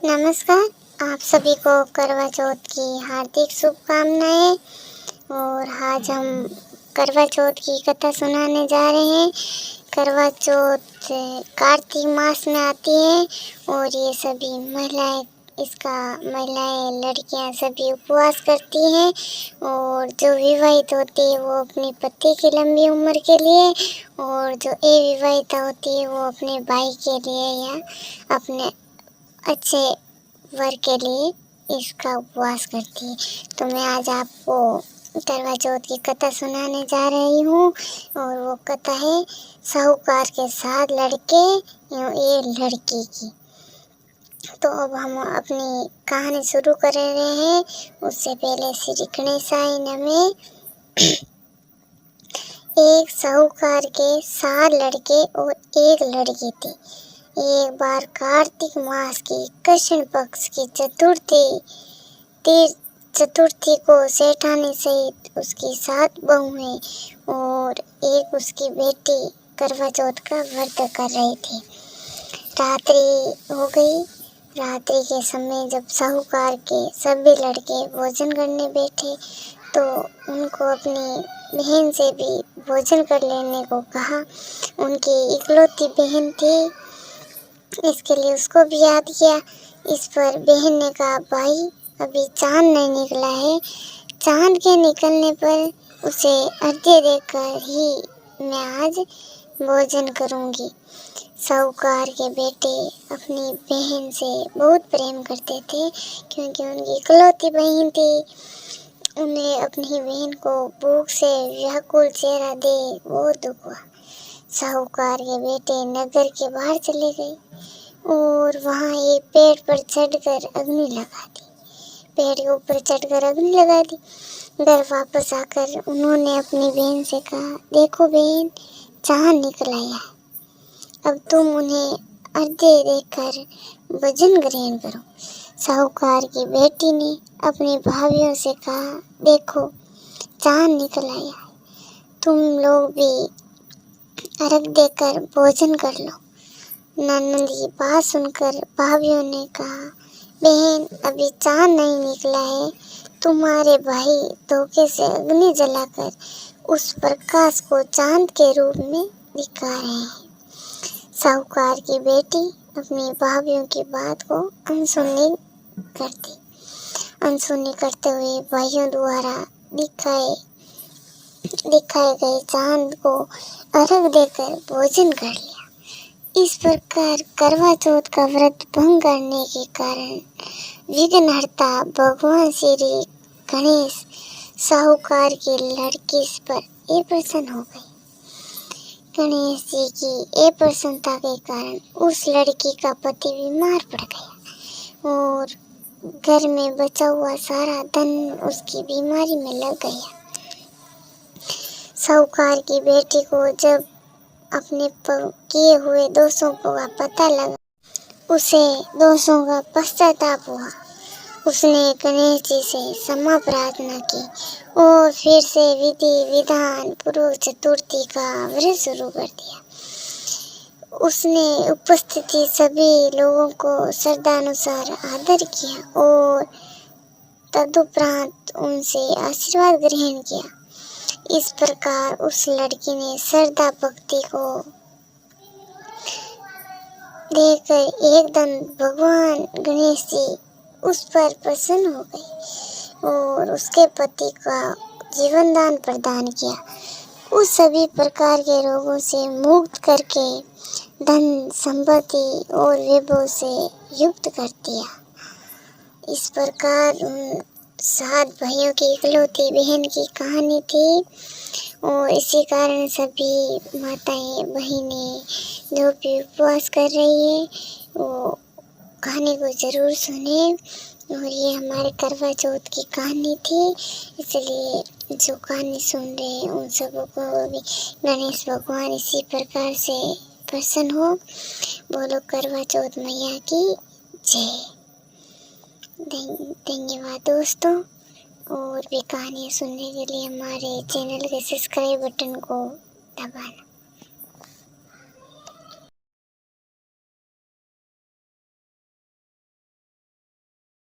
नमस्कार। आप सभी को करवा चौथ की हार्दिक शुभकामनाएं। और आज हम करवा चौथ की कथा सुनाने जा रहे हैं। करवा चौथ कार्तिक मास में आती है और ये सभी महिलाएं लड़कियां सभी उपवास करती हैं। और जो विवाहित होती है वो अपने पति की लंबी उम्र के लिए, और जो अविवाहिता होती है वो अपने भाई के लिए या अपने अच्छे वर के लिए इसका उपवास करती है। तो मैं आज आपको करवा चौथ की कथा सुनाने जा रही हूँ और वो कथा है साहूकार के 7 लड़के एवं 1 लड़की की। तो अब हम अपनी कहानी शुरू कर रहे हैं। उससे पहले श्री गणेशाय नमः। एक साहूकार के 7 लड़के और 1 लड़की थी। एक बार कार्तिक मास की कृष्ण पक्ष की चतुर्थी को सेठानी सहित उसकी 7 बहुएं और एक उसकी बेटी करवा चौथ का व्रत कर रही थी। रात्रि हो गई। रात्रि के समय जब साहूकार के सभी लड़के भोजन करने बैठे तो उनको अपनी बहन से भी भोजन कर लेने को कहा। उनकी इकलौती बहन थी, इसके लिए उसको भी याद किया। इस पर बहन ने कहा, भाई अभी चांद नहीं निकला है, चांद के निकलने पर उसे अर्घ्य देकर ही मैं आज भोजन करूंगी। साहूकार के बेटे अपनी बहन से बहुत प्रेम करते थे क्योंकि उनकी इकलौती बहन थी। उन्हें अपनी बहन को भूख से व्याकुल चेहरा दे बहुत दुख हुआ। साहूकार के बेटे नगर के बाहर चले गए और वहाँ एक पेड़ पर चढ़कर अग्नि लगा दी। पेड़ के ऊपर चढ़कर अग्नि लगा दी। घर वापस आकर उन्होंने अपनी बहन से कहा, देखो बहन, चांद निकल आया है, अब तुम उन्हें अर्घ्य देकर भोजन ग्रहण करो। साहूकार की बेटी ने अपनी भाभियों से कहा, देखो चांद निकल आया है, तुम लोग भी अर्घ्य देकर भोजन कर लो। ननद की बात सुनकर भाभियों ने कहा, बहन अभी चांद नहीं निकला है, तुम्हारे भाई धोखे से अग्नि जलाकर उस प्रकाश को चांद के रूप में दिखा रहे हैं। साहूकार की बेटी अपनी भाभियों की बात को अनसुनी करते हुए भाइयों द्वारा दिखाए गए चांद को अर्घ्य देकर भोजन कर लिया। इस प्रकार करवा चौथ का व्रत भंग करने के कारण विघ्नहर्ता भगवान श्री गणेश साहूकार की लड़की पर प्रसन्न हो गए। गणेश जी की प्रसन्नता के कारण उस लड़की का पति बीमार पड़ गया और घर में बचा हुआ सारा धन उसकी बीमारी में लग गया। साहूकार की बेटी को जब अपने किए हुए दोषों का पता लगा, उसे दोषों का पश्चाताप हुआ। उसने गणेश जी से क्षमा प्रार्थना की और फिर से विधि विधान पूर्वक चतुर्थी का व्रत शुरू कर दिया। उसने उपस्थित सभी लोगों को श्रद्धानुसार आदर किया और तदुपरांत उनसे आशीर्वाद ग्रहण किया। इस प्रकार उस लड़की ने श्रद्धा भक्ति को देखकर एकदम भगवान गणेश जी उस पर प्रसन्न हो गए और उसके पति का जीवन दान प्रदान किया। उस सभी प्रकार के रोगों से मुक्त करके धन संपत्ति और वैभव से युक्त कर दिया। इस प्रकार उन 7 भाइयों की इकलौती बहन की कहानी थी और इसी कारण सभी माताएं बहनें जो भी उपवास कर रही है वो कहानी को ज़रूर सुने। और ये हमारे करवा चौथ की कहानी थी, इसलिए जो कहानी सुन रहे हैं उन सबों को भी गणेश भगवान इसी प्रकार से प्रसन्न हो। बोलो करवा चौथ मैया की जय। धन्यवाद दोस्तों। और भी कहानियाँ सुनने के लिए हमारे चैनल के सब्सक्राइब बटन को दबाना।